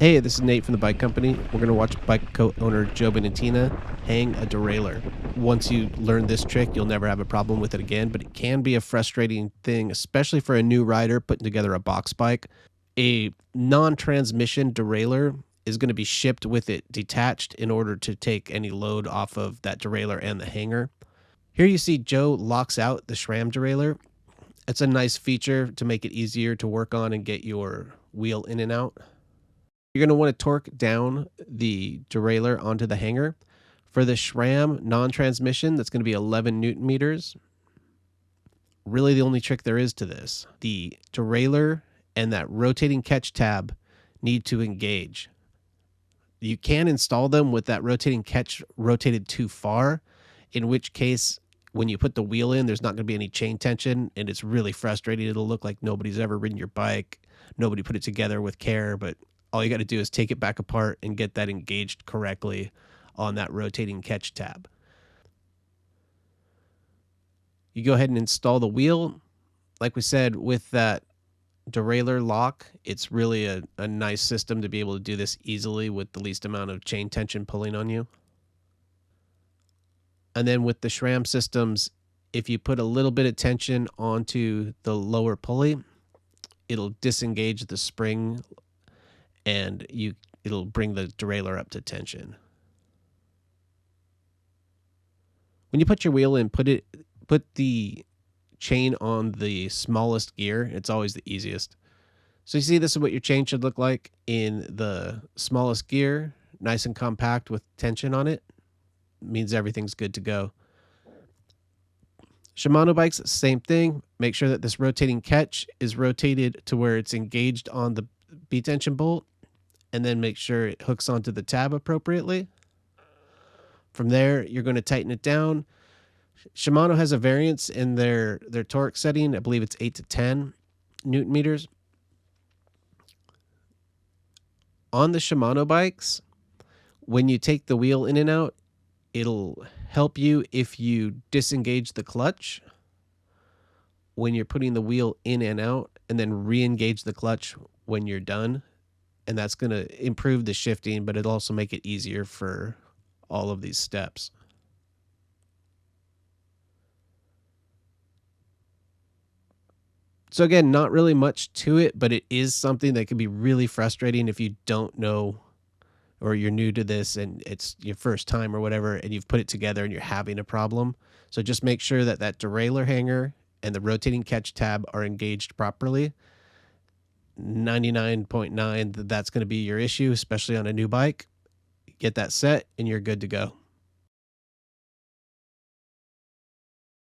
Hey, this is Nate from the bike company. We're going to watch BikeCo Owner Joe Binatena hang a derailleur. Once you learn this trick, you'll never have a problem with it again, but it can be a frustrating thing, especially for a new rider putting together a box bike. A non-transmission derailleur is going to be shipped with it detached in order to take any load off of that derailleur and the hanger. Here you see Joe locks out the SRAM derailleur. It's a nice feature to make it easier to work on and get your wheel in and out. You're going to want to torque down the derailleur onto the hanger. For the SRAM non-transmission, that's going to be 11 Newton meters. Really the only trick there is to this. The derailleur and that rotating catch tab need to engage. You can install them with that rotating catch rotated too far, in which case when you put the wheel in, there's not going to be any chain tension, and it's really frustrating. It'll look like nobody's ever ridden your bike. Nobody put it together with care, but all you got to do is take it back apart and get that engaged correctly on that rotating catch tab. You go ahead and install the wheel. Like we said, with that derailleur lock, it's really a nice system to be able to do this easily with the least amount of chain tension pulling on you. And then with the SRAM systems, if you put a little bit of tension onto the lower pulley, it'll disengage the spring and it'll bring the derailleur up to tension. When you put your wheel in, put the chain on the smallest gear. It's always the easiest. So you see, this is what your chain should look like in the smallest gear, nice and compact with tension on it. Means everything's good to go. Shimano bikes, same thing. Make sure that this rotating catch is rotated to where it's engaged on the B-tension bolt, and then make sure it hooks onto the tab appropriately. From there, you're going to tighten it down. Shimano has a variance in their torque setting. I believe it's 8 to 10 Newton meters. On the Shimano bikes, when you take the wheel in and out, it'll help you if you disengage the clutch when you're putting the wheel in and out, and then re-engage the clutch when you're done. And that's going to improve the shifting, but it'll also make it easier for all of these steps. So again, not really much to it, but it is something that can be really frustrating if you don't know, or you're new to this and it's your first time or whatever, and you've put it together and you're having a problem. So just make sure that that derailleur hanger and the rotating catch tab are engaged properly. 99.9 that's going to be your issue, especially on a new bike. Get that set and you're good to go.